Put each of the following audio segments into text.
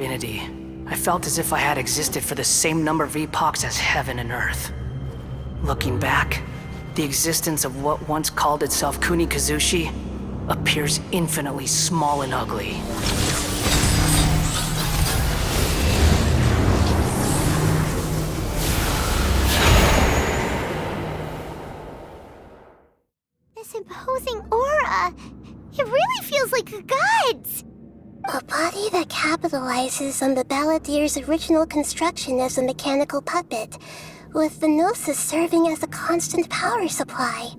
Infinity. I felt as if I had existed for the same number of epochs as heaven and earth. Looking back, the existence of what once called itself Kunikazushi appears infinitely small and ugly. This imposing aura, it really feels like a god's! A body that capitalizes on the Balladier's original construction as a mechanical puppet, with the Gnosis serving as a constant power supply.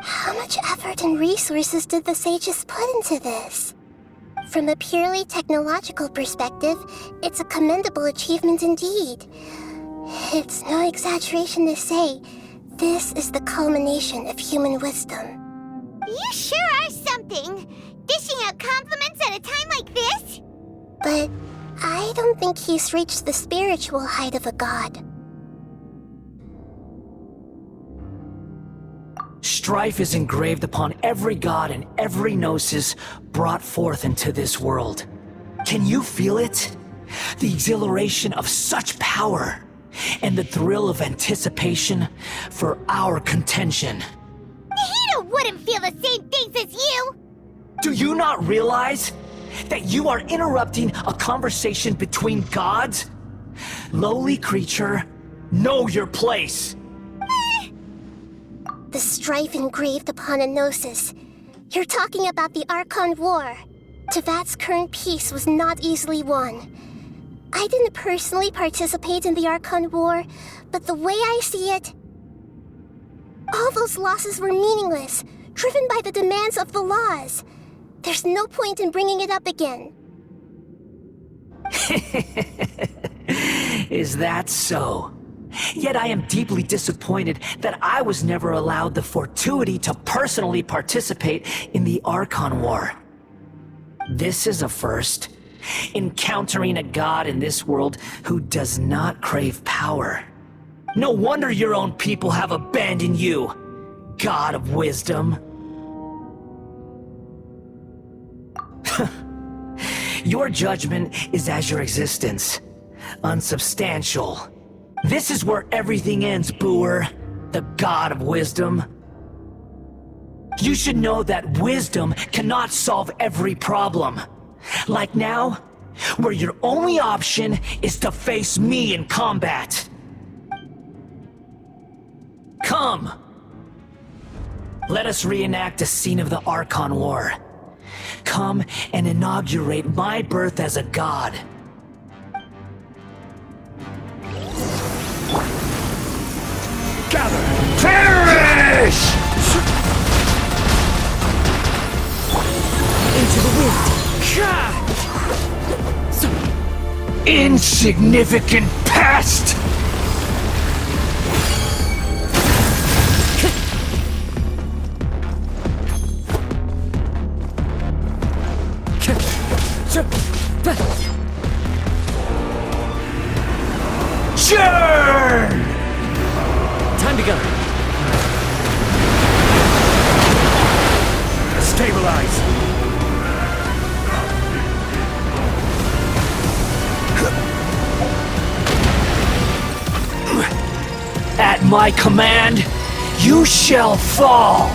How much effort and resources did the sages put into this? From a purely technological perspective, it's a commendable achievement indeed. It's no exaggeration to say, this is the culmination of human wisdom. You sure are something! Dishing out compliments at a time like this? But I don't think he's reached the spiritual height of a god. Strife is engraved upon every god and every gnosis brought forth into this world. Can you feel it? The exhilaration of such power, and the thrill of anticipation for our contention. Nahida wouldn't feel the same things as you! Do you not realize that you are interrupting a conversation between gods? Lowly creature, know your place. The strife engraved upon a gnosis. You're talking about the Archon War. Tevat's current peace was not easily won. I didn't personally participate in the Archon War, but the way I see it, all those losses were meaningless, driven by the demands of the laws. There's no point in bringing it up again. Is that so? Yet I am deeply disappointed that I was never allowed the fortuity to personally participate in the Archon War. This is a first. Encountering a god in this world who does not crave power. No wonder your own people have abandoned you, God of Wisdom. Your judgment is as your existence, unsubstantial. This is where everything ends, Booer, the God of Wisdom. You should know that wisdom cannot solve every problem. Like now, where your only option is to face me in combat. Come! Let us reenact a scene of the Archon War. Come and inaugurate my birth as a god. Gather! Perish! Into the wind! Insignificant pest! Churn! Time to go. Stabilize! At my command, you shall fall!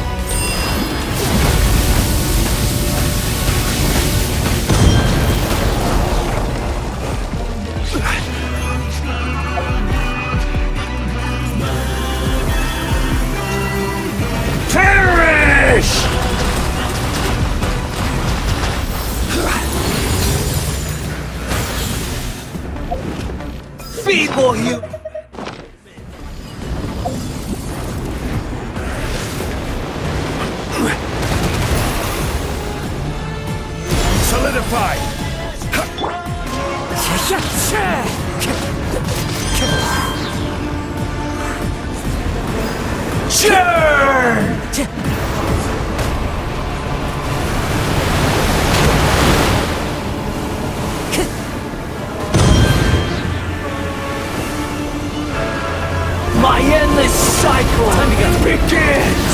Perish! Feeble you! Solidify! Churn! My endless cycle begins!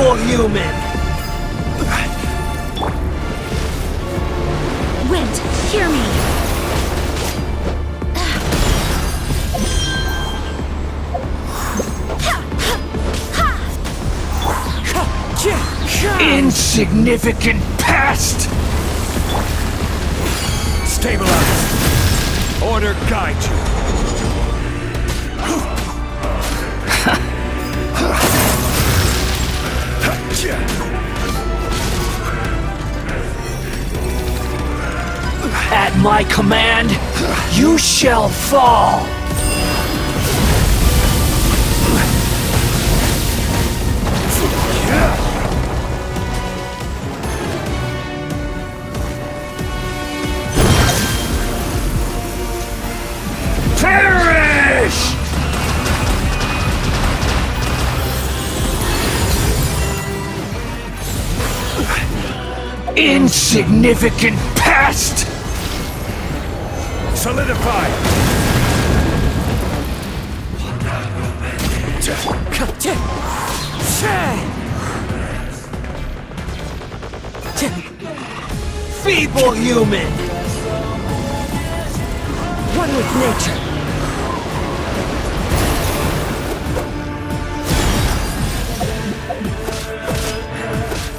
Feeble human! Wind, hear me! Insignificant past! Stabilize. Order guide you. At my command, you shall fall! Perish! Insignificant past! Solidify. Feeble human! One with nature.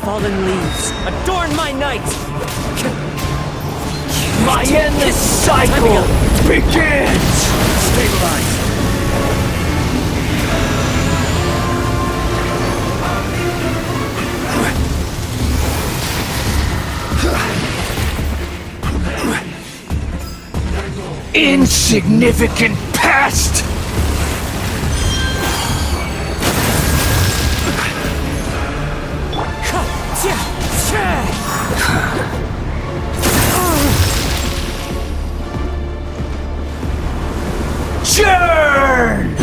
Fallen leaves, adorn my night! My endless cycle begins! Stabilize. Insignificant past! Churn!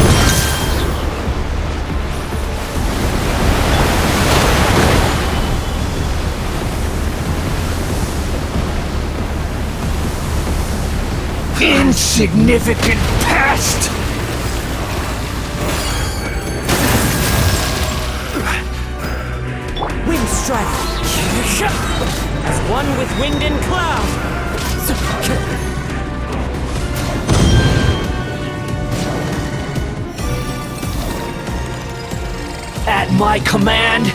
Insignificant past! Wind strike! As one with wind and cloud! At my command,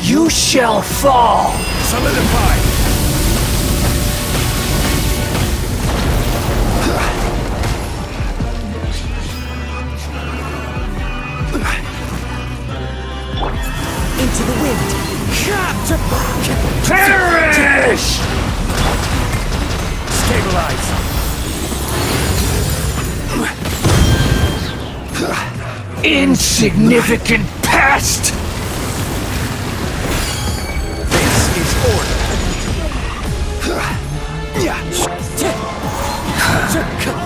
you shall fall! Solidify. Into the wind! Perish! Stabilize. Insignificant past! This is order.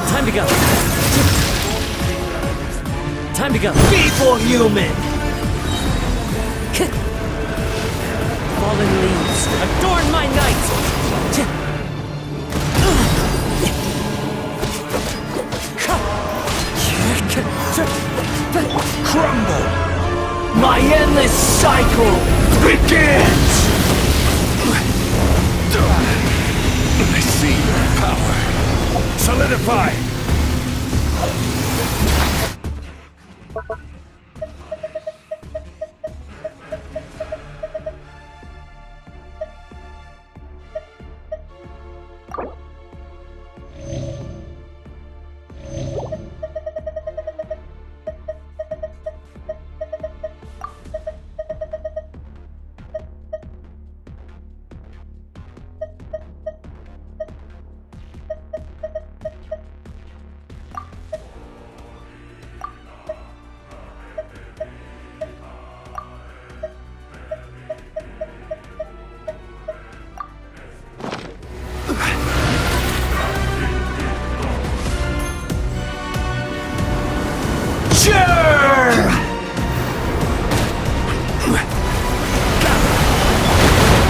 Time to go! Time to go! Feeble human! Fallen leaves, adorn my night! Crumble! My endless cycle begins! I see your power. Solidify.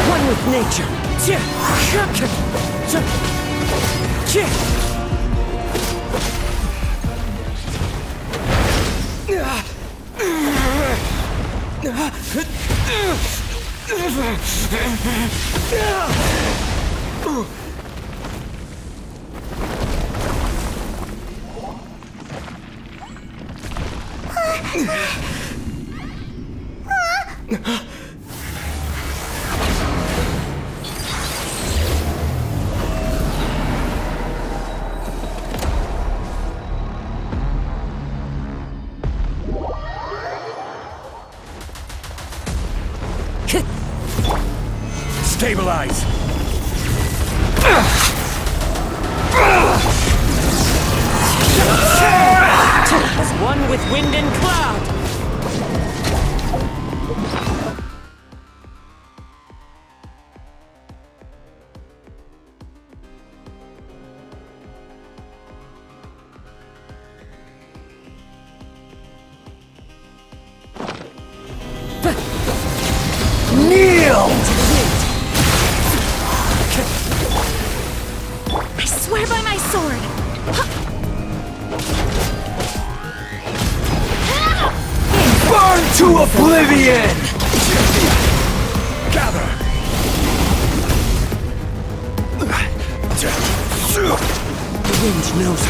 One with nature! Stabilize! As one with wind and cloud! Kneel! I swear by my sword! Burn to oblivion! Gather! The wind knows.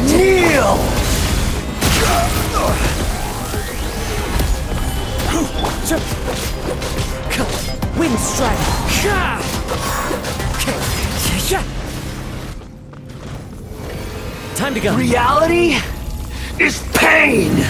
Kneel! Wind strike! Time to go. Reality is pain!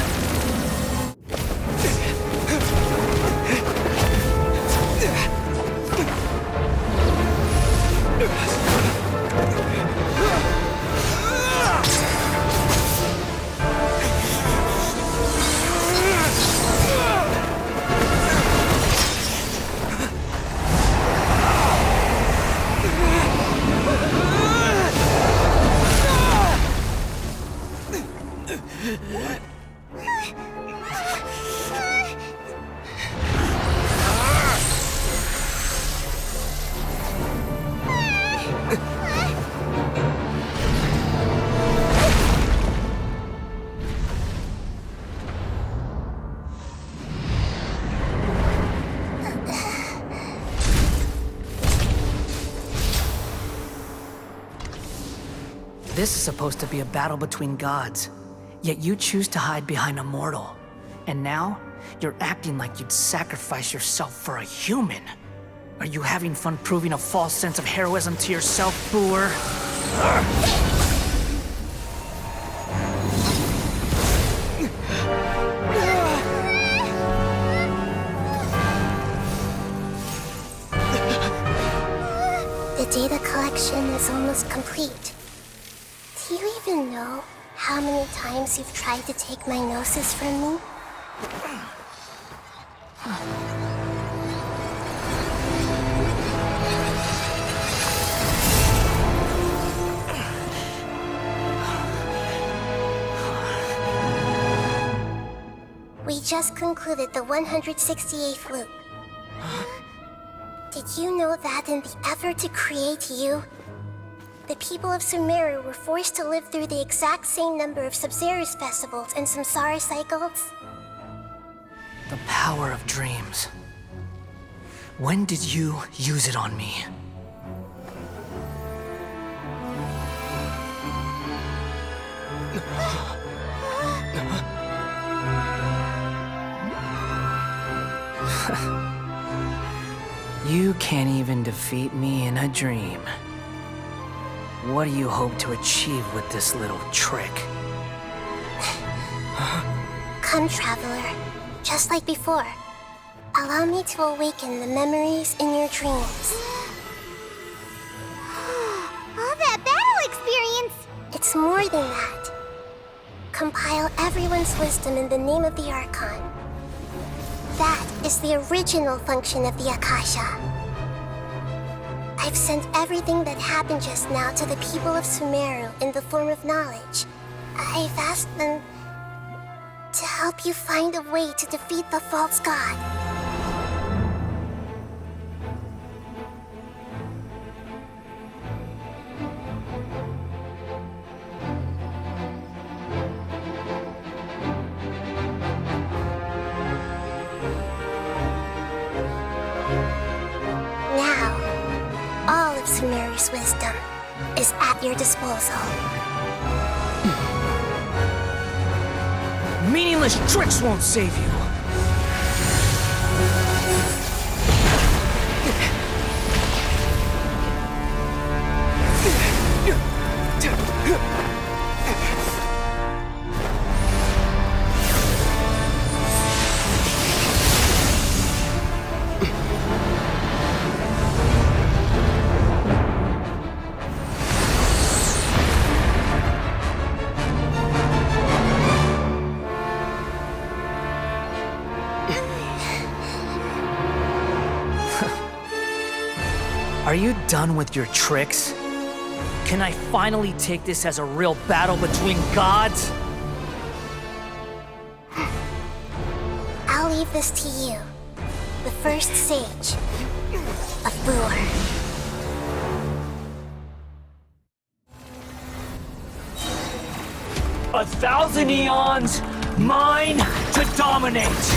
This is supposed to be a battle between gods, yet you choose to hide behind a mortal. And now, you're acting like you'd sacrifice yourself for a human. Are you having fun proving a false sense of heroism to yourself, Booer? The data collection is almost complete. Do you even know how many times you've tried to take my gnosis from me? We just concluded the 168th loop. Did you know that in the effort to create you, the people of Sumeru were forced to live through the exact same number of Sub-Zerus festivals and Samsara cycles? The power of dreams. When did you use it on me? You can't even defeat me in a dream. What do you hope to achieve with this little trick? Come, Traveler. Just like before. Allow me to awaken the memories in your dreams. All that battle experience! It's more than that. Compile everyone's wisdom in the name of the Archon. That is the original function of the Akasha. I've sent everything that happened just now to the people of Sumeru in the form of knowledge. I've asked them to help you find a way to defeat the false god. Force wisdom is at your disposal. Meaningless tricks won't save you. Are you done with your tricks? Can I finally take this as a real battle between gods? I'll leave this to you, the first sage of Boor. 1,000 eons, mine to dominate!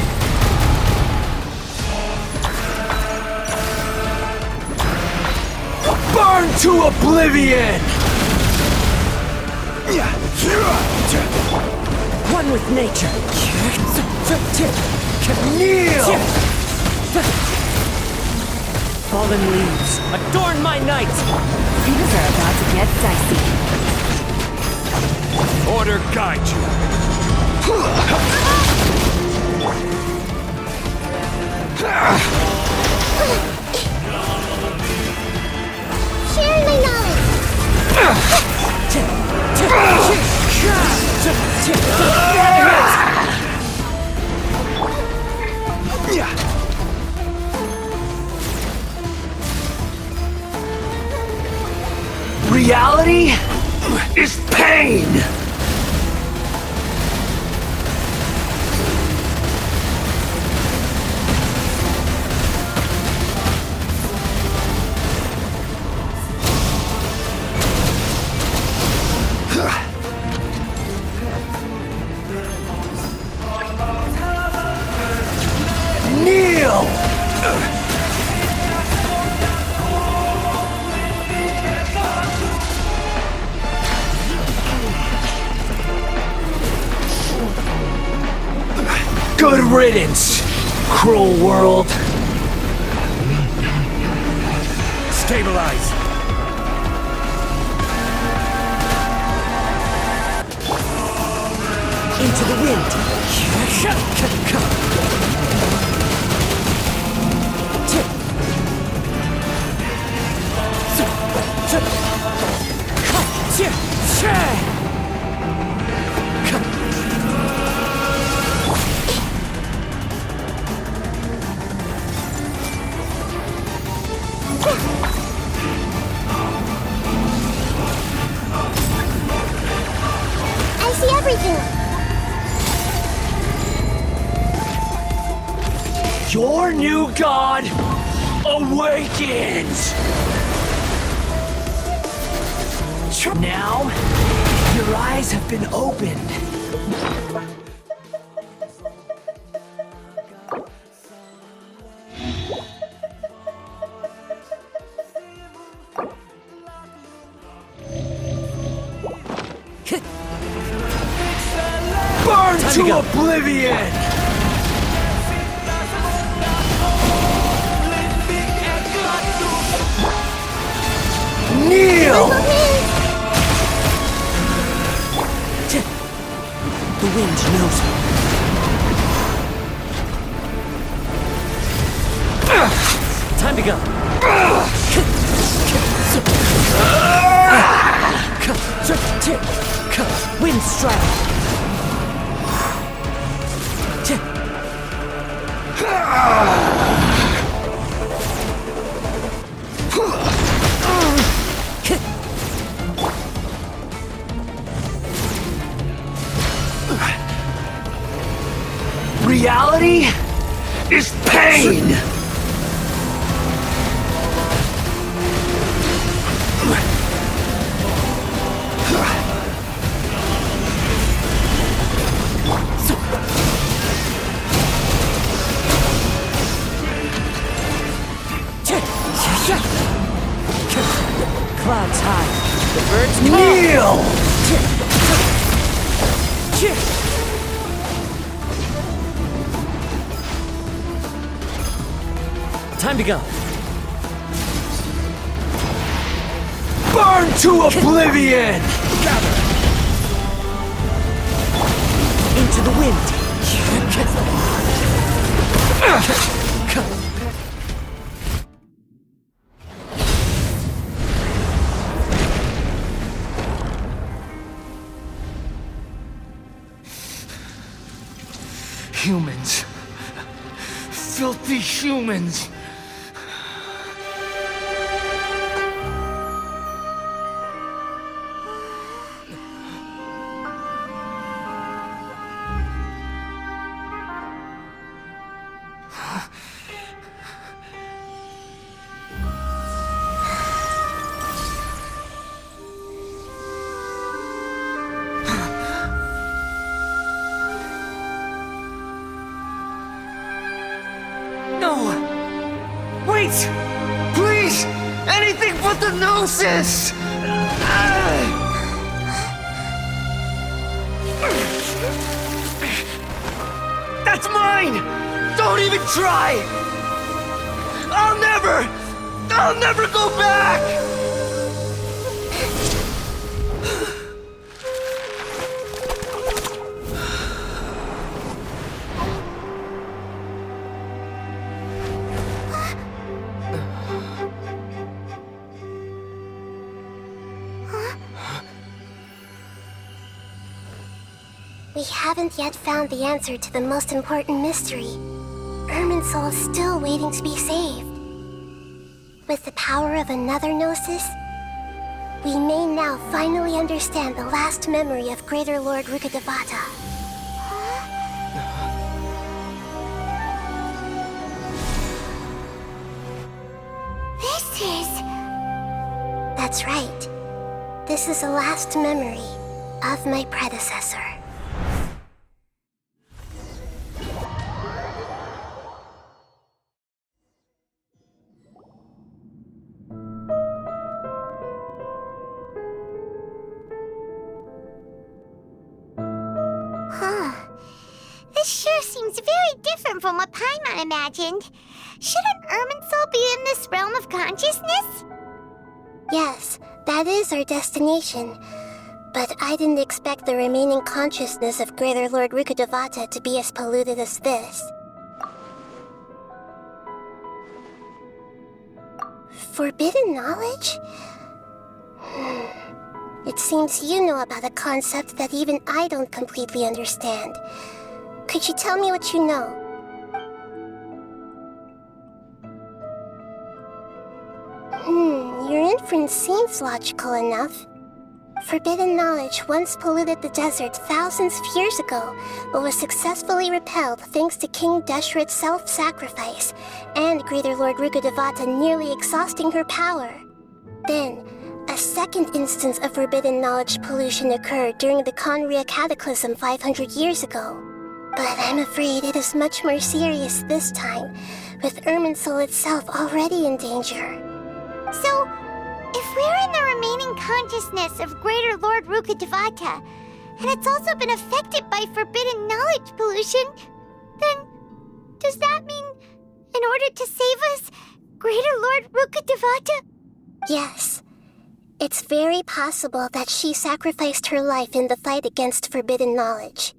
Burn to oblivion! One with nature. Kneel! Fallen leaves, adorn my night! Things are about to get dicey. Order guide Share my knowledge! Reality is pain! Kneel! Good riddance, cruel world. Stabilize! Into the wind! I see everything! Your new god awakens! Now, your eyes have been opened. Burn to oblivion! Kneel! The wind knows me. Time to go. Wind strike. Reality is pain! Time to go. Burn to oblivion! Into the wind. Humans. Filthy humans. Wait! Please! Anything but the Gnosis! That's mine! Don't even try! I'll never go back! We haven't yet found the answer to the most important mystery. Irminsul is still waiting to be saved. With the power of another Gnosis, we may now finally understand the last memory of Greater Lord Rukkhadevata. This is... That's right. This is the last memory of my predecessor. This sure seems very different from what Paimon imagined. Shouldn't Irminsul be in this realm of consciousness? Yes, that is our destination. But I didn't expect the remaining consciousness of Greater Lord Rukkhadevata to be as polluted as this. Forbidden knowledge? It seems you know about a concept that even I don't completely understand. Could you tell me what you know? Your inference seems logical enough. Forbidden knowledge once polluted the desert thousands of years ago, but was successfully repelled thanks to King Deshret's self-sacrifice, and Greater Lord Rukkhadevata nearly exhausting her power. Then, a second instance of forbidden knowledge pollution occurred during the Conria Cataclysm 500 years ago. But I'm afraid it is much more serious this time, with Irminsul itself already in danger. So, if we're in the remaining consciousness of Greater Lord Rukkhadevata, and it's also been affected by forbidden knowledge pollution, then does that mean, in order to save us, Greater Lord Rukkhadevata? Yes. It's very possible that she sacrificed her life in the fight against forbidden knowledge.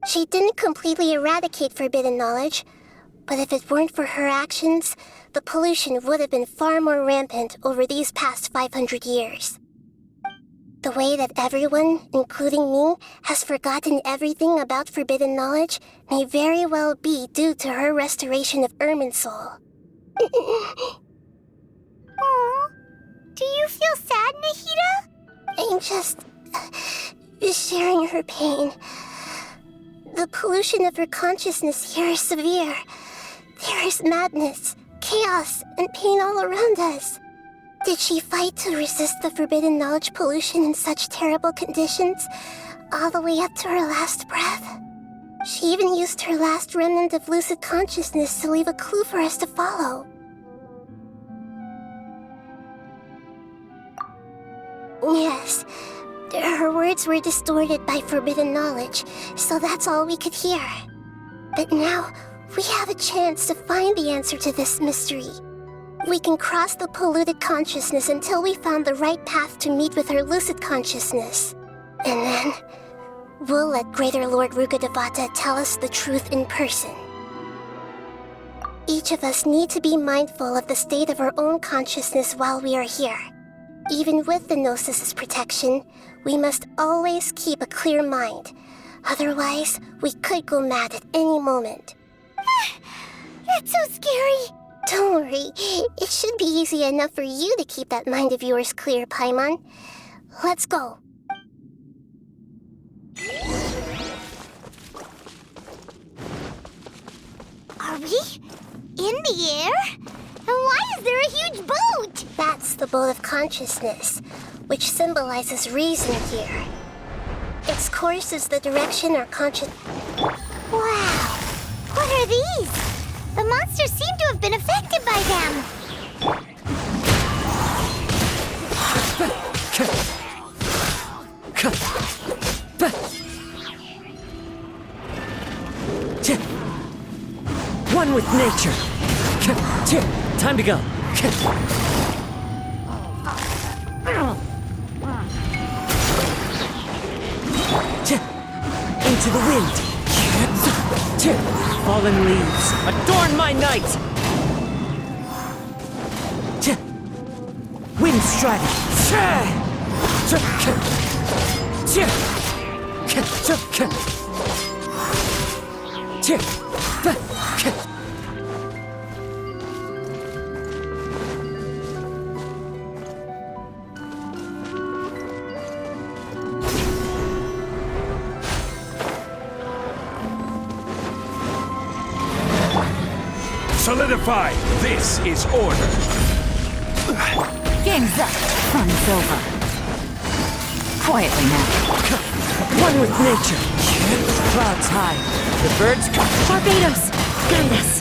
She didn't completely eradicate forbidden knowledge, but if it weren't for her actions, the pollution would have been far more rampant over these past 500 years. The way that everyone, including me, has forgotten everything about forbidden knowledge may very well be due to her restoration of Irminsul. Aww. Do you feel sad, Nahida? I'm just sharing her pain. The pollution of her consciousness here is severe. There is madness, chaos, and pain all around us. Did she fight to resist the forbidden knowledge pollution in such terrible conditions, all the way up to her last breath? She even used her last remnant of lucid consciousness to leave a clue for us to follow. Yes, Her words were distorted by forbidden knowledge, so that's all we could hear. But now, we have a chance to find the answer to this mystery. We can cross the polluted consciousness until we found the right path to meet with her lucid consciousness. And then, we'll let Greater Lord Rukkhadevata tell us the truth in person. Each of us need to be mindful of the state of our own consciousness while we are here. Even with the Gnosis' protection, we must always keep a clear mind. Otherwise, we could go mad at any moment. That's so scary. Don't worry, it should be easy enough for you to keep that mind of yours clear, Paimon. Let's go. Are we in the air? And why is there a huge boat? That's the boat of consciousness, which symbolizes reason here. Its course is the direction our conscious... Wow. What are these? The monsters seem to have been affected by them. One with nature. Time to go. Into the wind. Fallen leaves, adorn my night. Wind strider. Solidify! This is order! Game's up. Fun's over. Quietly now. One with nature. Clouds high. The birds come. Barbados, guide us.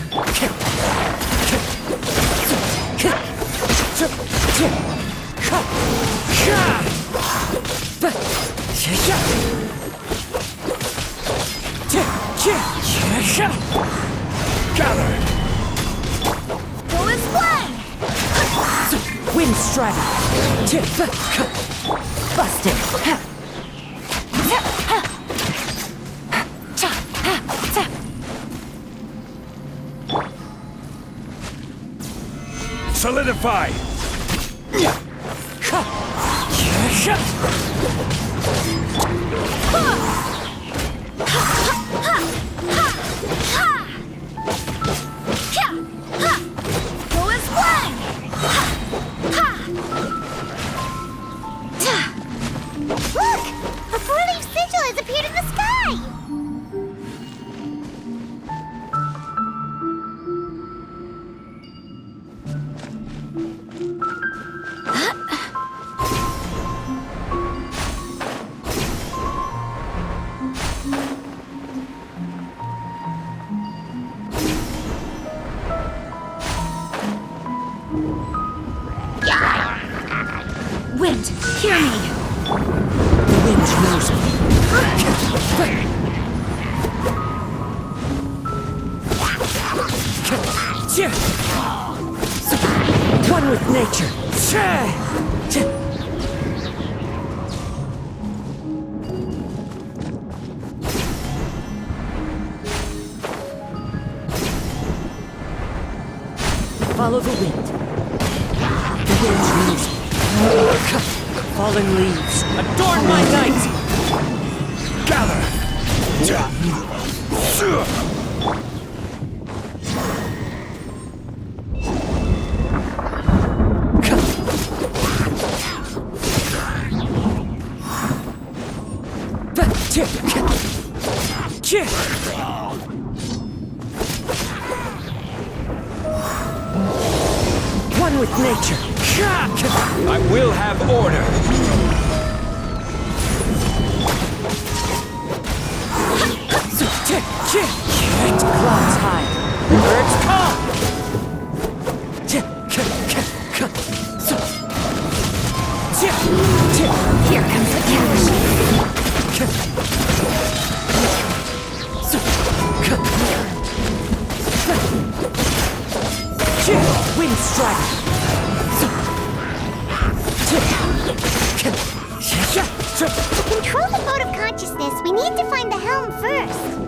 Gather! Go as one. Wind strider. Busted. Solidify! Go as one. Look! A four-leaf sigil has appeared in the sky! Wind, hear me. The wind knows me. One with nature. Follow the wind. The wind knows me. Fallen leaves, adorn my night! Gather! One with nature. I will have order! Clouds high. Birds call. Here comes the cavalry. Wind Strike! To control the boat of consciousness, we need to find the helm first.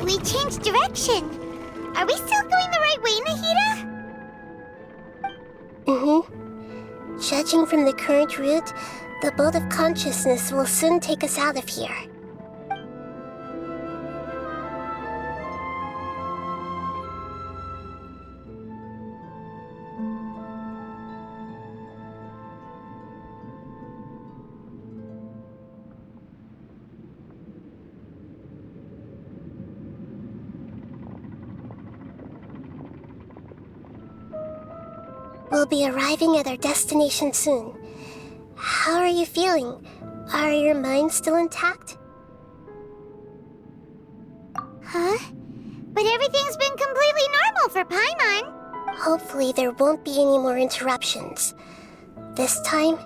We changed direction. Are we still going the right way, Nahida? Judging from the current route, the boat of consciousness will soon take us out of here. We'll be arriving at our destination soon. How are you feeling? Are your minds still intact? Huh? But everything's been completely normal for Paimon. Hopefully there won't be any more interruptions. This time,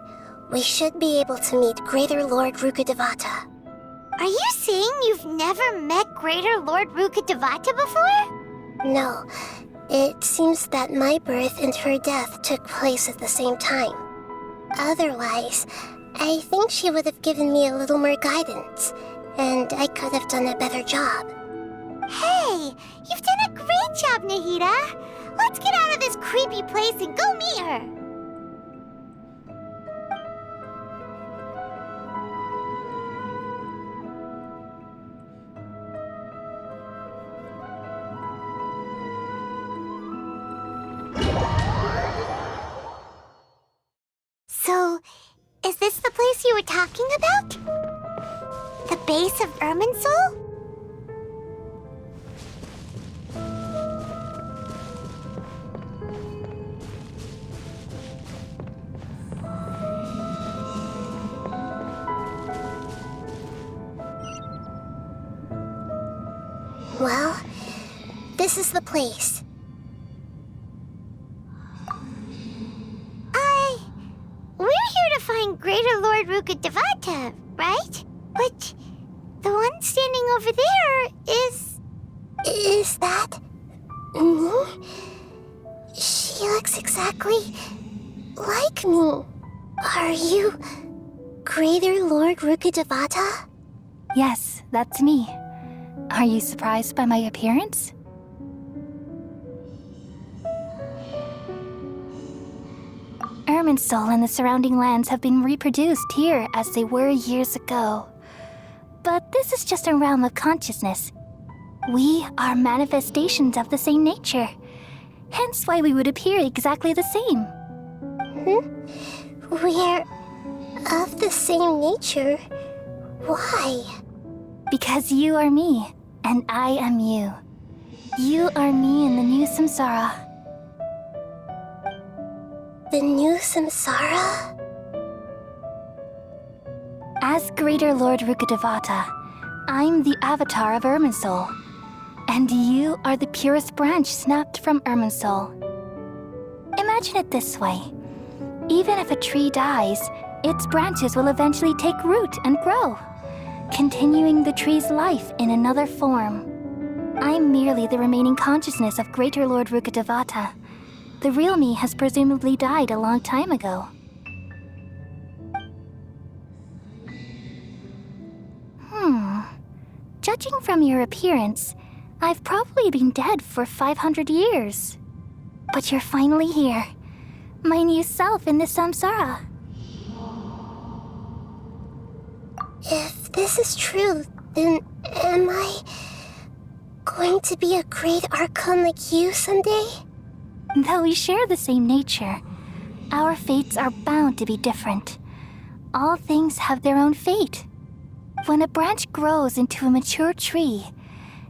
we should be able to meet Greater Lord Rukkhadevata. Are you saying you've never met Greater Lord Rukkhadevata before? No, it seems that my birth and her death took place at the same time. Otherwise, I think she would have given me a little more guidance, and I could have done a better job. Hey, you've done a great job, Nahida. Let's get out of this creepy place and go meet her. So, is this the place you were talking about? The base of Irminsul? Well, this is the place. We're here to find Greater Lord Rukkhadevata, right? But the one standing over there is... Is that... me? She looks exactly like me. Are you Greater Lord Rukkhadevata? Yes, that's me. Are you surprised by my appearance? Irminsul and the surrounding lands have been reproduced here as they were years ago. But this is just a realm of consciousness. We are manifestations of the same nature. Hence why we would appear exactly the same. We're of the same nature. Why? Because you are me, and I am you. You are me in the new samsara. The new samsara? As Greater Lord Rukkhadevata, I'm the avatar of Irminsul. And you are the purest branch snapped from Irminsul. Imagine it this way. Even if a tree dies, its branches will eventually take root and grow, continuing the tree's life in another form. I'm merely the remaining consciousness of Greater Lord Rukkhadevata. The real me has presumably died a long time ago. Judging from your appearance, I've probably been dead for 500 years. But you're finally here. My new self in the samsara. If this is true, then am I going to be a great Archon like you someday? Though we share the same nature, our fates are bound to be different. All things have their own fate. When a branch grows into a mature tree,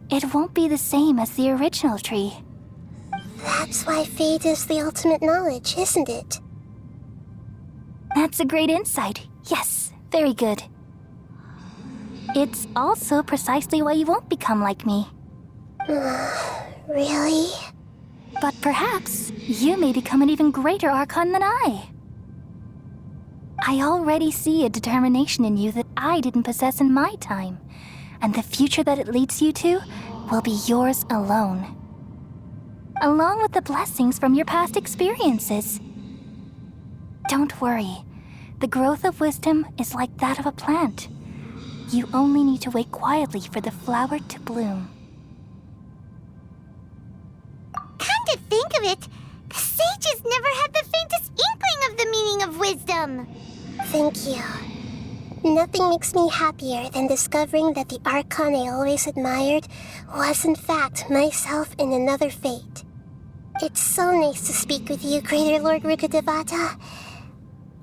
it won't be the same as the original tree. That's why fate is the ultimate knowledge, isn't it? That's a great insight. Yes, very good. It's also precisely why you won't become like me. Really? But perhaps you may become an even greater Archon than I. I already see a determination in you that I didn't possess in my time, and the future that it leads you to will be yours alone. Along with the blessings from your past experiences. Don't worry, the growth of wisdom is like that of a plant. You only need to wait quietly for the flower to bloom. Come to think of it, the sages never had the faintest inkling of the meaning of wisdom. Thank you. Nothing makes me happier than discovering that the Archon I always admired was in fact myself in another fate. It's so nice to speak with you, Greater Lord Rukkhadevata.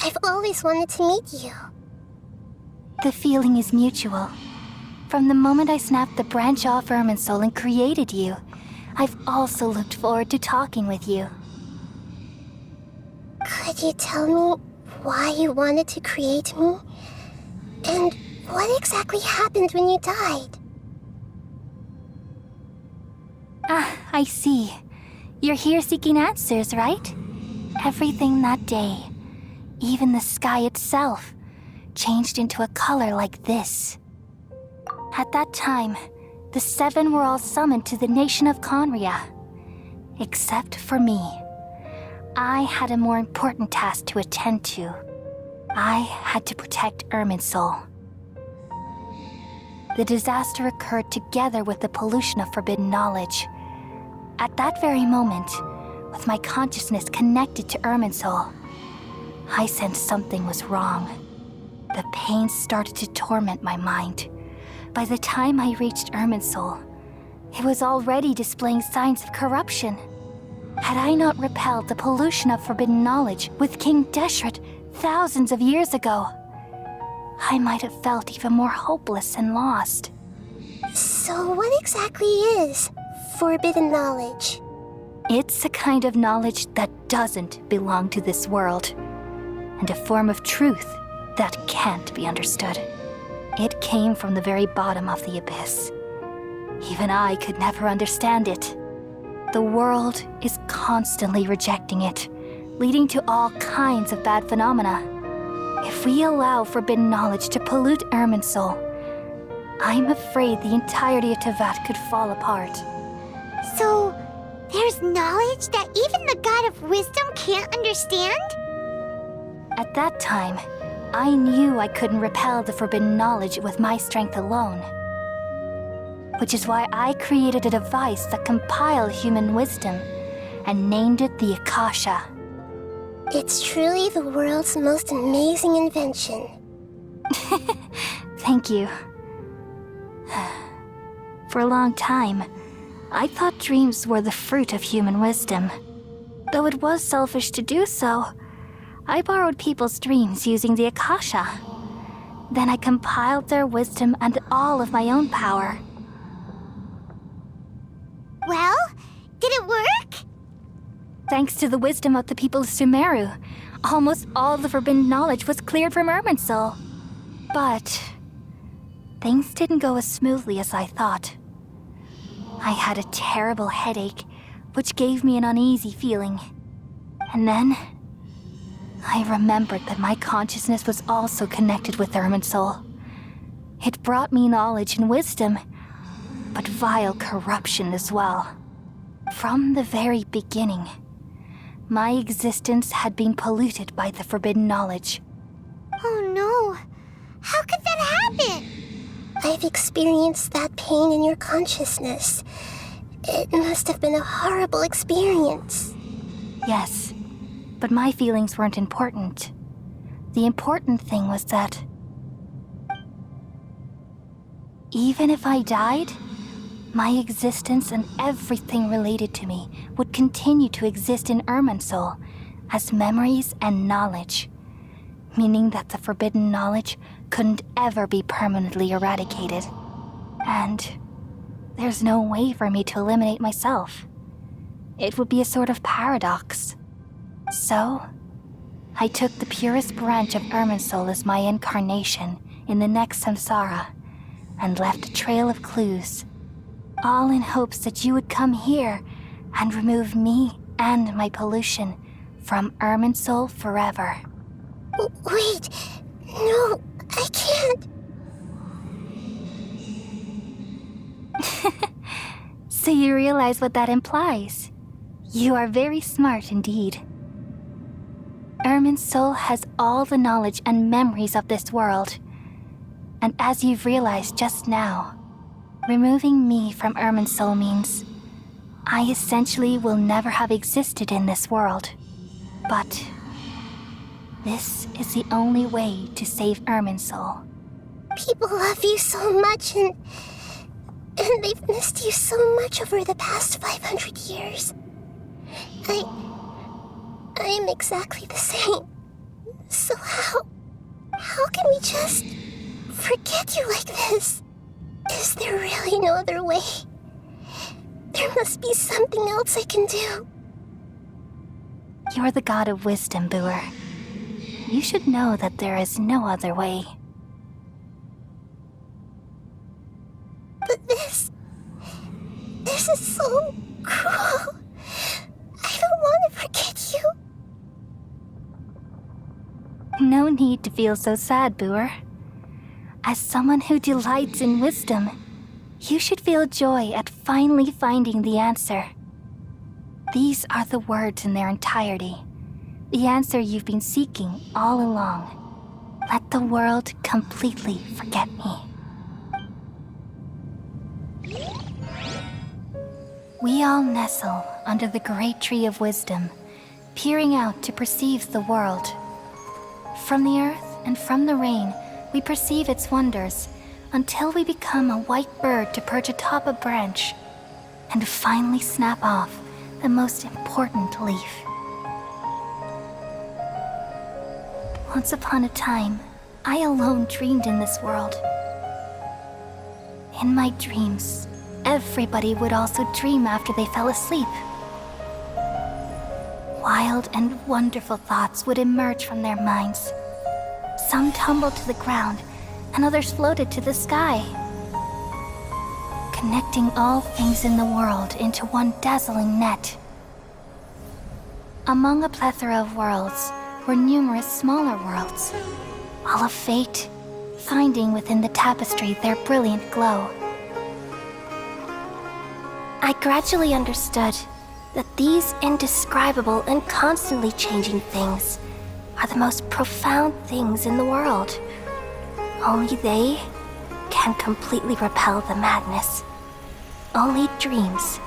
I've always wanted to meet you. The feeling is mutual. From the moment I snapped the branch off Irminsul and created you, I've also looked forward to talking with you. Could you tell me why you wanted to create me? And what exactly happened when you died? Ah, I see. You're here seeking answers, right? Everything that day, even the sky itself, changed into a color like this. At that time, the seven were all summoned to the nation of Conria. Except for me. I had a more important task to attend to. I had to protect Irminsul. The disaster occurred together with the pollution of forbidden knowledge. At that very moment, with my consciousness connected to Irminsul, I sensed something was wrong. The pain started to torment my mind. By the time I reached Irminsul, it was already displaying signs of corruption. Had I not repelled the pollution of forbidden knowledge with King Deshret thousands of years ago, I might have felt even more hopeless and lost. So what exactly is forbidden knowledge? It's a kind of knowledge that doesn't belong to this world, and a form of truth that can't be understood. It came from the very bottom of the abyss. Even I could never understand it. The world is constantly rejecting it, leading to all kinds of bad phenomena. If we allow forbidden knowledge to pollute Irminsul, I'm afraid the entirety of Tevat could fall apart. So, there's knowledge that even the God of wisdom can't understand? At that time, I knew I couldn't repel the forbidden knowledge with my strength alone. Which is why I created a device that compiled human wisdom and named it the Akasha. It's truly the world's most amazing invention. Thank you. For a long time, I thought dreams were the fruit of human wisdom. Though it was selfish to do so, I borrowed people's dreams using the Akasha. Then I compiled their wisdom and all of my own power. Well, did it work? Thanks to the wisdom of the people of Sumeru, almost all the forbidden knowledge was cleared from Irminsul. But things didn't go as smoothly as I thought. I had a terrible headache, which gave me an uneasy feeling. And then I remembered that my consciousness was also connected with Irminsul. It brought me knowledge and wisdom, but vile corruption as well. From the very beginning, my existence had been polluted by the forbidden knowledge. Oh no, how could that happen? I've experienced that pain in your consciousness. It must have been a horrible experience. Yes, but my feelings weren't important. The important thing was that even if I died, my existence and everything related to me would continue to exist in Irminsul as memories and knowledge, meaning that the forbidden knowledge couldn't ever be permanently eradicated. And there's no way for me to eliminate myself. It would be a sort of paradox. So, I took the purest branch of Irminsul as my incarnation in the next samsara and left a trail of clues. all in hopes that you would come here and remove me and my pollution from Irminsul forever. Wait, no, I can't. So you realize what that implies. You are very smart indeed. Irminsul has all the knowledge and memories of this world. And as you've realized just now, removing me from Irminsul means I essentially will never have existed in this world. But this is the only way to save Irminsul. People love you so much, and they've missed you so much over the past 500 years. I am exactly the same. So how can we just forget you like this? Is there really no other way? There must be something else I can do. You're the god of wisdom, Boer. You should know that there is no other way. But this is so cruel. I don't want to forget you. No need to feel so sad, Boer. As someone who delights in wisdom, you should feel joy at finally finding the answer. These are the words in their entirety. The answer you've been seeking all along. Let the world completely forget me. We all nestle under the great tree of wisdom, peering out to perceive the world. From the earth and from the rain, we perceive its wonders until we become a white bird to perch atop a branch and finally snap off the most important leaf. Once upon a time, I alone dreamed in this world. In my dreams, everybody would also dream after they fell asleep. Wild and wonderful thoughts would emerge from their minds. Some tumbled to the ground, and others floated to the sky, connecting all things in the world into one dazzling net. Among a plethora of worlds were numerous smaller worlds, all of fate, finding within the tapestry their brilliant glow. I gradually understood that these indescribable and constantly changing things are the most profound things in the world. Only they can completely repel the madness. Only dreams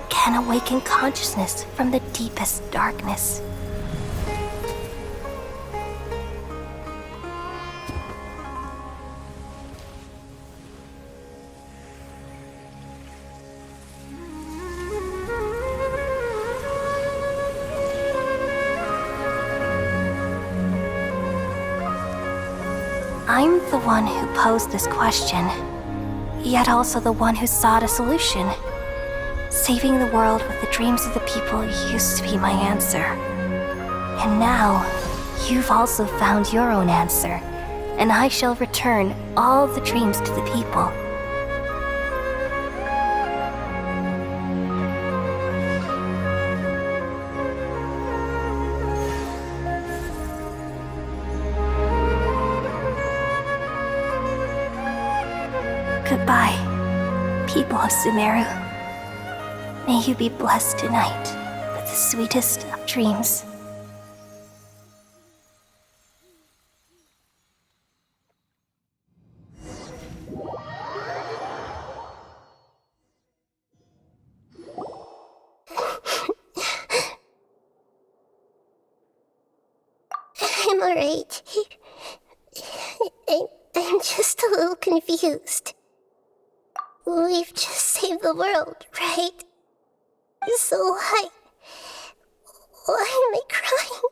can awaken consciousness from the deepest darkness. I'm the one who posed this question, yet also the one who sought a solution. Saving the world with the dreams of the people used to be my answer. And now, you've also found your own answer, and I shall return all the dreams to the people. Goodbye, people of Sumeru. May you be blessed tonight with the sweetest of dreams. I'm alright. I'm just a little confused. We've just saved the world, right? So why am I crying?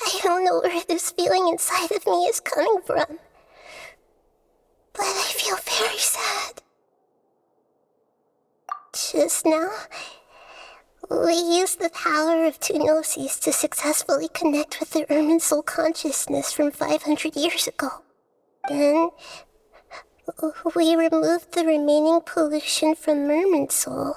I don't know where this feeling inside of me is coming from, but I feel very sad. Just now, we used the power of two gnosis to successfully connect with the Irminsul consciousness from 500 years ago. Then, We removed the remaining pollution from Merman Soul.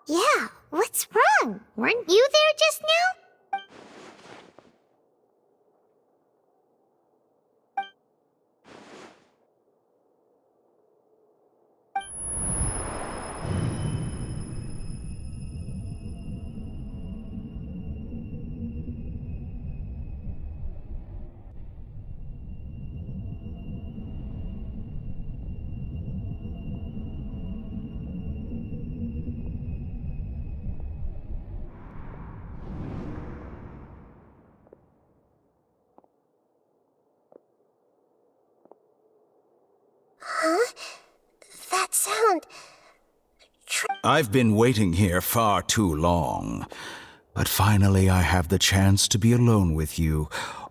Yeah, what's wrong? Weren't you there just now? Huh? That sound... I've been waiting here far too long. But finally I have the chance to be alone with you.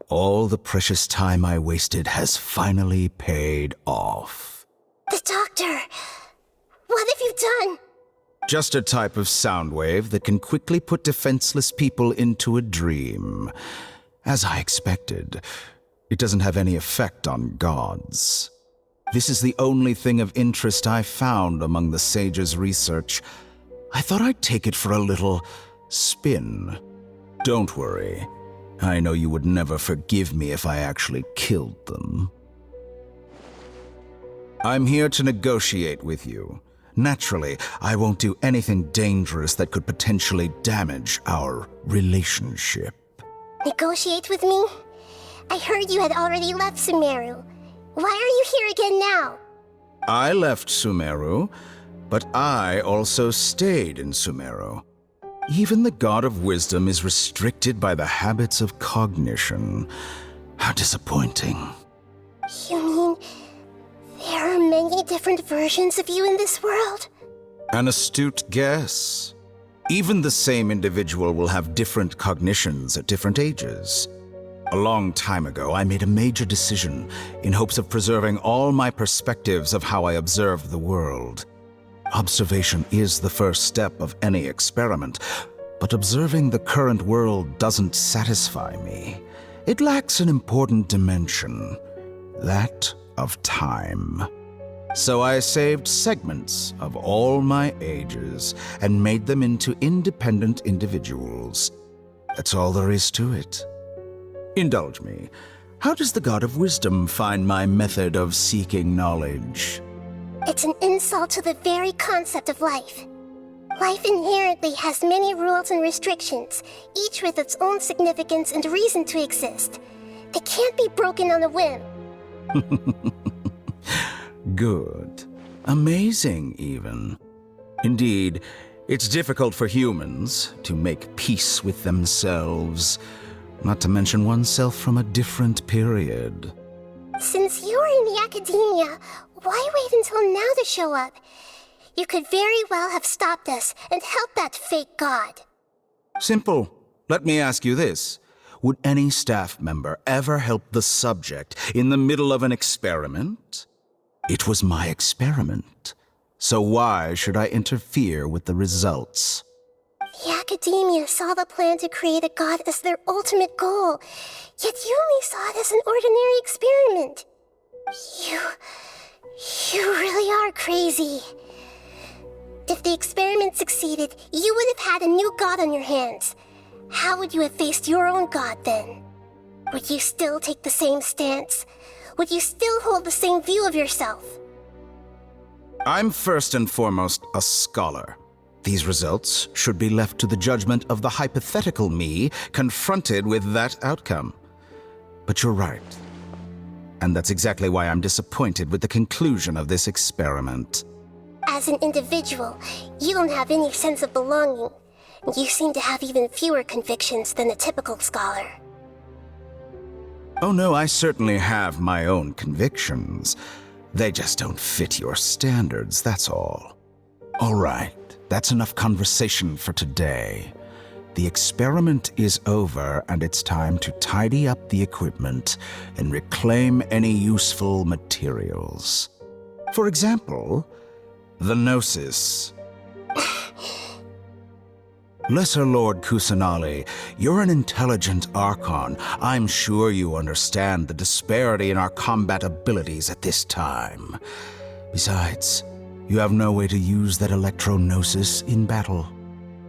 All the precious time I wasted has finally paid off. The doctor! What have you done? Just a type of sound wave that can quickly put defenseless people into a dream. As I expected, it doesn't have any effect on gods. This is the only thing of interest I found among the sage's research. I thought I'd take it for a little spin. Don't worry. I know you would never forgive me if I actually killed them. I'm here to negotiate with you. Naturally, I won't do anything dangerous that could potentially damage our relationship. Negotiate with me? I heard you had already left Sumeru. Why are you here again now? I left Sumeru, but I also stayed in Sumeru. Even the God of Wisdom is restricted by the habits of cognition. How disappointing. You mean there are many different versions of you in this world? An astute guess. Even the same individual will have different cognitions at different ages. A long time ago, I made a major decision in hopes of preserving all my perspectives of how I observed the world. Observation is the first step of any experiment, but observing the current world doesn't satisfy me. It lacks an important dimension, that of time. So I saved segments of all my ages and made them into independent individuals. That's all there is to it. Indulge me. How does the God of Wisdom find my method of seeking knowledge? It's an insult to the very concept of life. Life inherently has many rules and restrictions, each with its own significance and reason to exist. They can't be broken on a whim. Good. Amazing, even. Indeed, it's difficult for humans to make peace with themselves, not to mention oneself from a different period. Since you're in the academia, why wait until now to show up? You could very well have stopped us and helped that fake god. Simple. Let me ask you this. Would any staff member ever help the subject in the middle of an experiment? It was my experiment. So why should I interfere with the results? The academia saw the plan to create a god as their ultimate goal, yet you only saw it as an ordinary experiment. You really are crazy. If the experiment succeeded, you would have had a new god on your hands. How would you have faced your own god then? Would you still take the same stance? Would you still hold the same view of yourself? I'm first and foremost a scholar. These results should be left to the judgment of the hypothetical me confronted with that outcome. But you're right. And that's exactly why I'm disappointed with the conclusion of this experiment. As an individual, you don't have any sense of belonging. You seem to have even fewer convictions than a typical scholar. Oh no, I certainly have my own convictions. They just don't fit your standards, that's all. All right, that's enough conversation for today. The experiment is over, and it's time to tidy up the equipment and reclaim any useful materials. For example, the Gnosis. Lesser Lord Kusanali, you're an intelligent Archon. I'm sure you understand the disparity in our combat abilities at this time. Besides, you have no way to use that electro-gnosis in battle.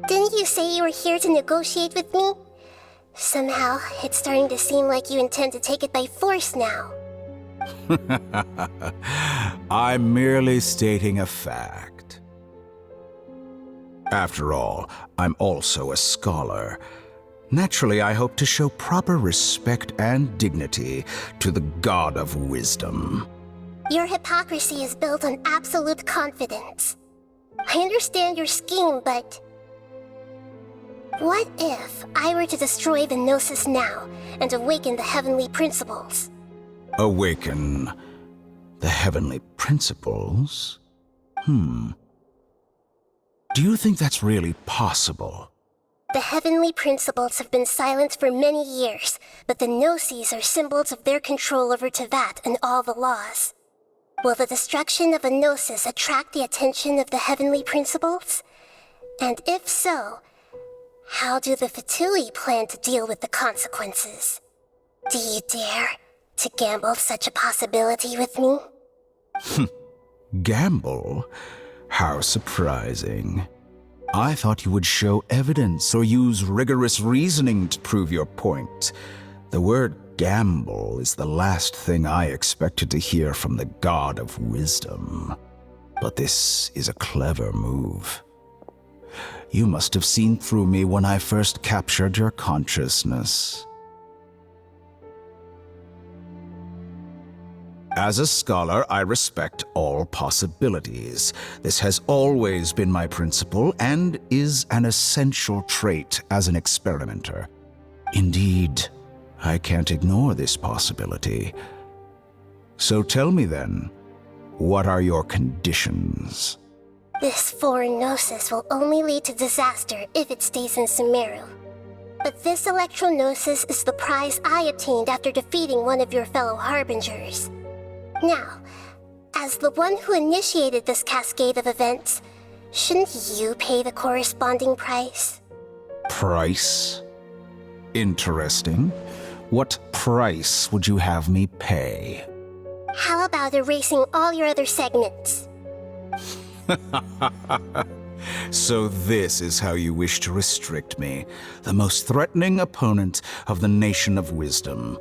Didn't you say you were here to negotiate with me? Somehow, it's starting to seem like you intend to take it by force now. I'm merely stating a fact. After all, I'm also a scholar. Naturally, I hope to show proper respect and dignity to the God of Wisdom. Your hypocrisy is built on absolute confidence. I understand your scheme, but... what if I were to destroy the Gnosis now and awaken the heavenly principles? Awaken the heavenly principles? Do you think that's really possible? The heavenly principles have been silent for many years, but the Gnosis are symbols of their control over Tevat and all the laws. Will the destruction of a Gnosis attract the attention of the heavenly principles? And if so, how do the Fatui plan to deal with the consequences? Do you dare to gamble such a possibility with me? Gamble? How surprising. I thought you would show evidence or use rigorous reasoning to prove your point. The word gamble is the last thing I expected to hear from the God of Wisdom. But this is a clever move. You must have seen through me when I first captured your consciousness. As a scholar, I respect all possibilities. This has always been my principle and is an essential trait as an experimenter. Indeed, I can't ignore this possibility. So tell me then, what are your conditions? This foreign Gnosis will only lead to disaster if it stays in Sumeru. But this Electro-Gnosis is the prize I obtained after defeating one of your fellow Harbingers. Now, as the one who initiated this cascade of events, shouldn't you pay the corresponding price? Price? Interesting. What price would you have me pay? How about erasing all your other segments? So this is how you wish to restrict me, the most threatening opponent of the Nation of Wisdom.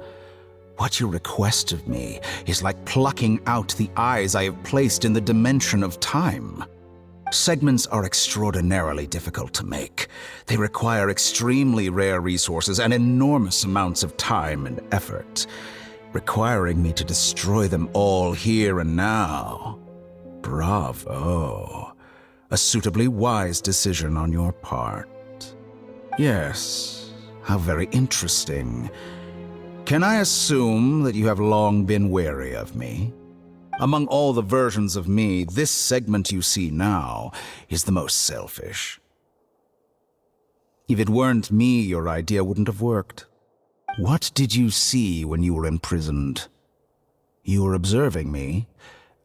What you request of me is like plucking out the eyes I have placed in the dimension of time. Segments are extraordinarily difficult to make. They require extremely rare resources and enormous amounts of time and effort, requiring me to destroy them all here and now. Bravo. A suitably wise decision on your part. Yes, how very interesting. Can I assume that you have long been wary of me? Among all the versions of me, this segment you see now is the most selfish. If it weren't me, your idea wouldn't have worked. What did you see when you were imprisoned? You were observing me,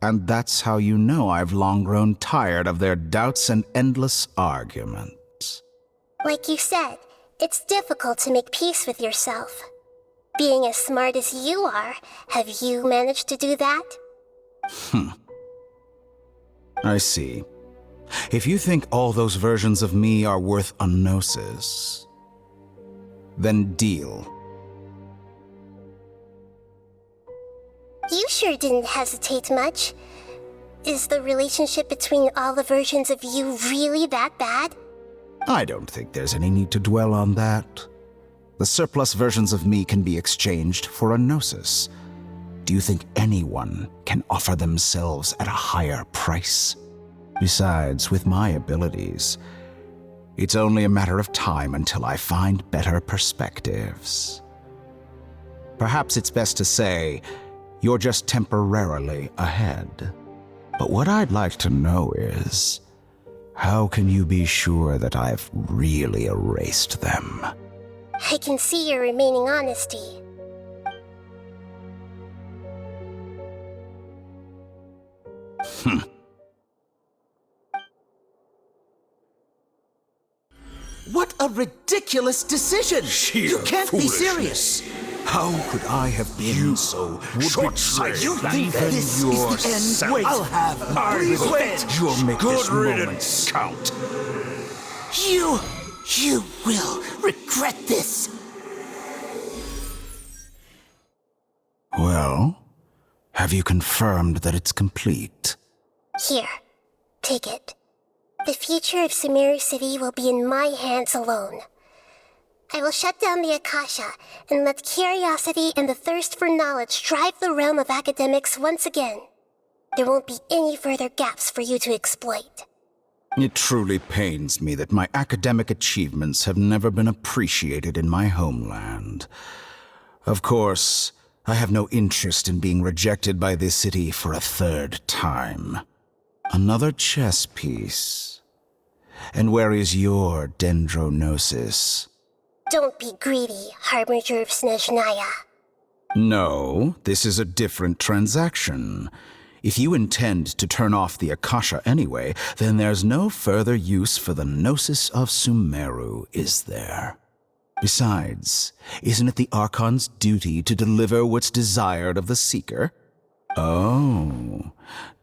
and that's how you know I've long grown tired of their doubts and endless arguments. Like you said, it's difficult to make peace with yourself. Being as smart as you are, have you managed to do that? I see. If you think all those versions of me are worth a gnosis, then deal. You sure didn't hesitate much. Is the relationship between all the versions of you really that bad? I don't think there's any need to dwell on that. The surplus versions of me can be exchanged for a gnosis. Do you think anyone can offer themselves at a higher price? Besides, with my abilities, it's only a matter of time until I find better perspectives. Perhaps it's best to say, you're just temporarily ahead. But what I'd like to know is, how can you be sure that I've really erased them? I can see your remaining honesty. What ridiculous decision! Sheer You can't be foolishness. serious! How could I have been so short-sighted? You think Even this is the end? Wait, I'll have him. Please wait! You'll make Good this riddance. moment count. You will regret this! Well, have you confirmed that it's complete? Here, take it. The future of Sumeru City will be in my hands alone. I will shut down the Akasha and let curiosity and the thirst for knowledge drive the realm of academics once again. There won't be any further gaps for you to exploit. It truly pains me that my academic achievements have never been appreciated in my homeland. Of course, I have no interest in being rejected by this city for a third time. Another chess piece. And where is your dendronosis? Don't be greedy, Harbinger of Snezhnaya. No, this is a different transaction. If you intend to turn off the Akasha anyway, then there's no further use for the Gnosis of Sumeru, is there? Besides, isn't it the Archon's duty to deliver what's desired of the Seeker? Oh,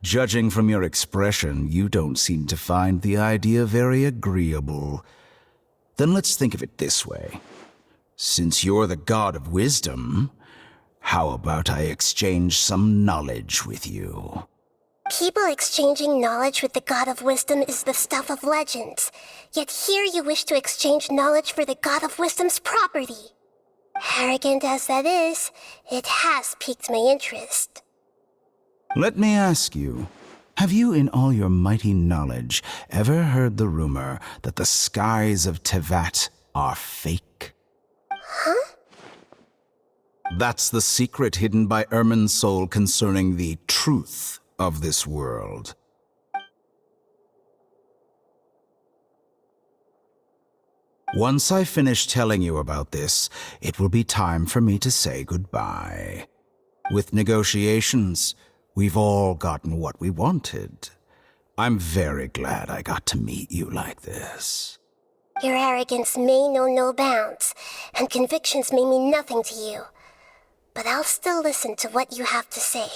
judging from your expression, you don't seem to find the idea very agreeable. Then let's think of it this way. Since you're the god of wisdom, how about I exchange some knowledge with you? People exchanging knowledge with the God of Wisdom is the stuff of legends. Yet here you wish to exchange knowledge for the God of Wisdom's property. Arrogant as that is, it has piqued my interest. Let me ask you, have you in all your mighty knowledge ever heard the rumor that the skies of Tevat are fake? Huh? That's the secret hidden by Irminsul concerning the truth of this world. Once I finish telling you about this, it will be time for me to say goodbye. With negotiations, we've all gotten what we wanted. I'm very glad I got to meet you like this. Your arrogance may know no bounds, and convictions may mean nothing to you. But I'll still listen to what you have to say.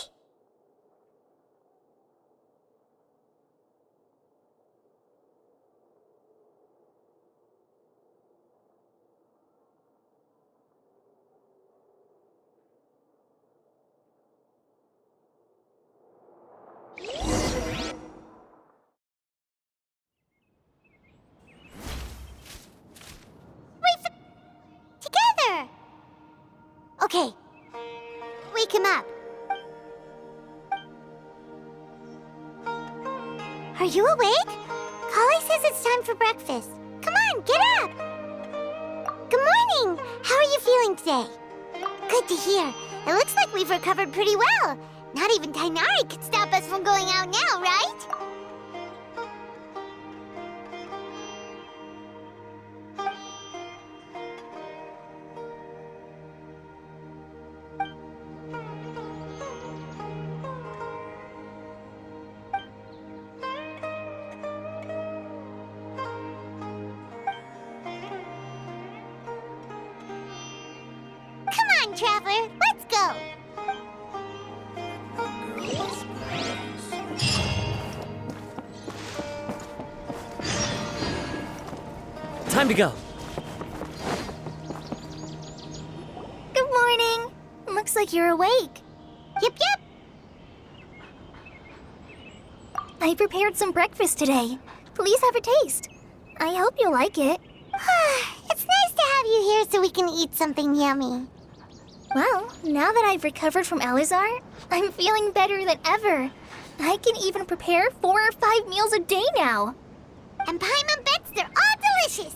Together! Okay. Wake him up. Are you awake? Kali says it's time for breakfast. Come on, get up! Good morning! How are you feeling today? Good to hear. It looks like we've recovered pretty well. Not even Tainari could stop us from going out now, right? Come on, Traveler, let's go! Time to go. Good morning. Looks like you're awake. Yep. I prepared some breakfast today. Please have a taste. I hope you like it. It's nice to have you here so we can eat something yummy. Well, now that I've recovered from Elazar, I'm feeling better than ever. I can even prepare 4 or 5 meals a day now. And Paimon bets they're all delicious.